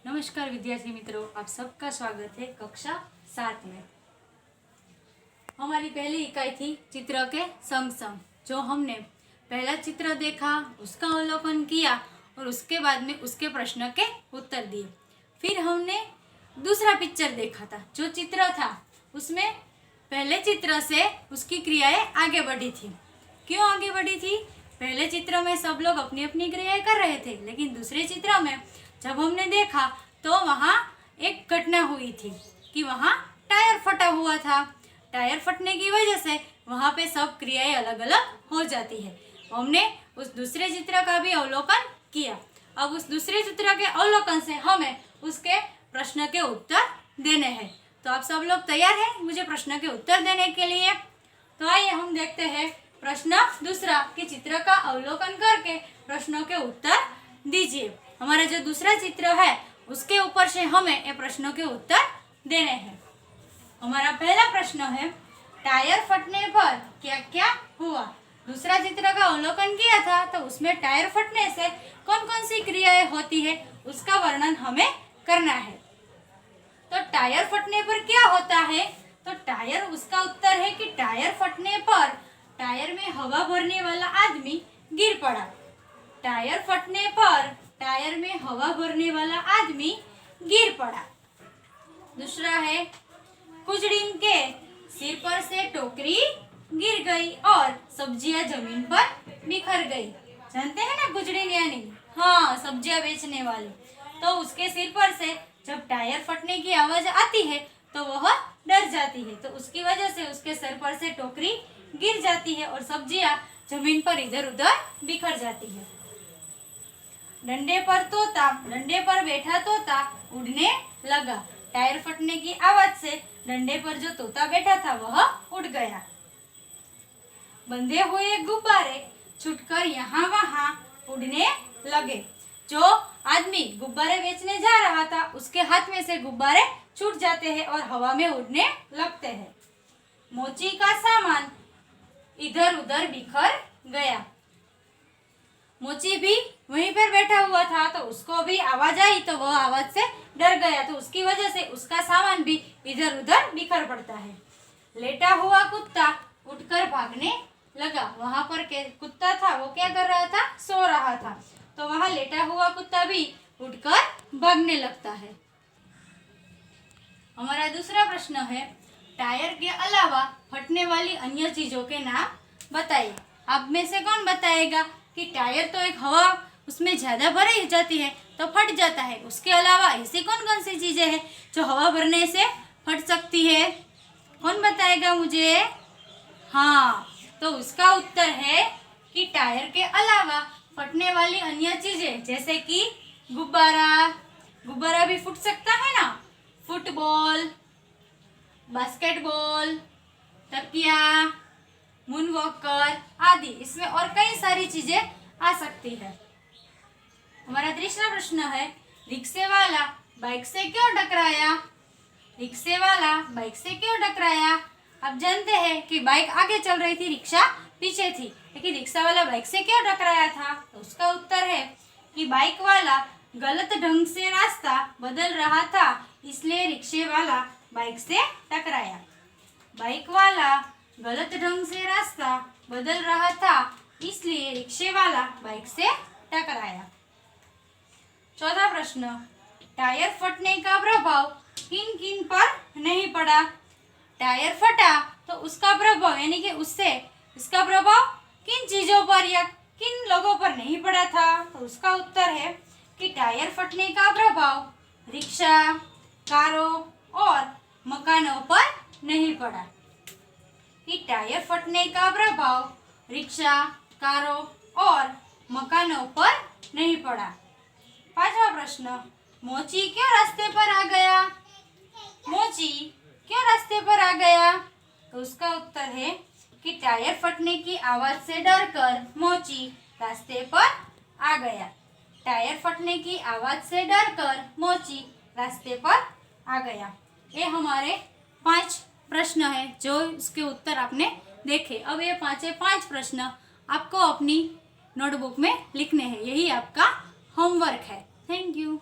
नमस्कार विद्यार्थी मित्रों, आप सबका स्वागत है कक्षा 7 में। हमारी पहली इकाई थी चित्र के संग संग। जो हमने पहला चित्र देखा, उसका अवलोकन किया और उसके बाद में उसके प्रश्न के उत्तर दिए। फिर हमने दूसरा पिक्चर देखा था। जो चित्र था उसमें पहले चित्र से उसकी क्रियाएं आगे बढ़ी थी। क्यों आगे बढ़ी थी? पहले चित्र में सब लोग अपनी अपनी क्रियाएं कर रहे थे, लेकिन दूसरे चित्र में जब हमने देखा तो वहाँ एक घटना हुई थी कि वहाँ टायर फटा हुआ था। टायर फटने की वजह से वहाँ पे सब क्रियाएं अलग अलग हो जाती है। हमने उस दूसरे चित्र का भी अवलोकन किया। अब उस दूसरे चित्र के अवलोकन से हमें उसके प्रश्न के उत्तर देने हैं। तो आप सब लोग तैयार हैं मुझे प्रश्न के उत्तर देने के लिए? तो आइए हम देखते हैं प्रश्न दूसरा कि चित्र का अवलोकन करके प्रश्नों के उत्तर दीजिए। हमारा जो दूसरा चित्र है उसके ऊपर से हमें ये प्रश्नों के उत्तर देने हैं। हमारा पहला प्रश्न है, टायर फटने पर क्या क्या हुआ? दूसरा चित्र का अवलोकन किया था तो उसमें टायर फटने से कौन कौन सी क्रियाएं होती है उसका वर्णन हमें करना है। तो टायर फटने पर क्या होता है? तो टायर, उसका उत्तर है कि टायर फटने पर टायर में हवा भरने वाला आदमी गिर पड़ा। टायर फटने पर टायर में हवा भरने वाला आदमी गिर पड़ा। दूसरा है, कुजड़ीन के सिर पर से टोकरी गिर गई और सब्जियां जमीन पर बिखर गई। जानते हैं ना कुजड़ीन यानी? हाँ, सब्जियां बेचने वाली। तो उसके सिर पर से जब टायर फटने की आवाज आती है तो वह डर जाती है, तो उसकी वजह से उसके सर पर से टोकरी गिर जाती है और सब्जियां जमीन पर इधर उधर बिखर जाती है। डंडे पर बैठा तोता उड़ने लगा। टायर फटने की आवाज से डंडे पर जो तोता बैठा था वह उड़ गया। बंधे हुए गुब्बारे छूटकर यहाँ वहाँ उड़ने लगे। जो आदमी गुब्बारे बेचने जा रहा था उसके हाथ में से गुब्बारे छूट जाते हैं और हवा में उड़ने लगते हैं। मोची का सामान इधर उधर बिखर गया। मोची भी वहीं पर बैठा हुआ था तो उसको भी आवाज आई तो वह आवाज से डर गया, तो उसकी वजह से उसका सामान भी इधर उधर बिखर पड़ता है। लेटा हुआ कुत्ता उठकर भागने लगा। वहां पर कुत्ता था वो क्या कर रहा था? सो रहा था। तो वहां लेटा हुआ कुत्ता भी उठकर भागने लगता है। हमारा दूसरा प्रश्न है, टायर के अलावा फटने वाली अन्य चीजों के नाम बताइए। आप में से कौन बताएगा कि टायर तो एक हवा उसमें ज्यादा भरी जाती है तो फट जाता है, उसके अलावा ऐसी कौन कौन सी चीजें हैं जो हवा भरने से फट सकती है? कौन बताएगा मुझे? हाँ, तो उसका उत्तर है कि टायर के अलावा फटने वाली अन्य चीजें जैसे कि गुब्बारा भी फूट सकता है ना, फुटबॉल, बास्केटबॉल, तकिया, मून वॉकर आदि, इसमें और कई सारी चीजें आ सकती है। हमारा तीसरा प्रश्न है, रिक्शे वाला बाइक से क्यों टकराया? रिक्शे वाला बाइक से क्यों टकराया? आप जानते हैं कि बाइक आगे चल रही थी, रिक्शा पीछे थी, लेकिन रिक्शा वाला बाइक से क्यों टकराया था? तो उसका उत्तर है कि बाइक वाला गलत ढंग से रास्ता बदल रहा था, इसलिए रिक्शे वाला बाइक से टकराया। बाइक वाला गलत ढंग से रास्ता बदल रहा था, इसलिए रिक्शे वाला बाइक से टकराया। चौथा प्रश्न, टायर फटने का प्रभाव किन किन पर नहीं पड़ा? टायर फटा तो उसका प्रभाव यानी कि उससे इसका प्रभाव किन चीजों पर या किन लोगों पर नहीं पड़ा था? तो उसका उत्तर है कि टायर फटने का प्रभाव रिक्शा, कारों और मकानों पर नहीं पड़ा। कि टायर फटने का प्रभाव रिक्शा, कारों और मकानों पर नहीं पड़ा। पांचवा प्रश्न, मोची क्यों रास्ते पर आ गया? मोची क्यों रास्ते पर आ गया? तो उसका उत्तर है कि टायर फटने की आवाज से डरकर मोची रास्ते पर आ गया। टायर फटने की आवाज से डरकर मोची रास्ते पर आ गया। ये हमारे 5 प्रश्न है जो इसके उत्तर आपने देखे। अब ये 5 प्रश्न आपको अपनी नोटबुक में लिखने हैं, यही आपका होमवर्क है। Thank you.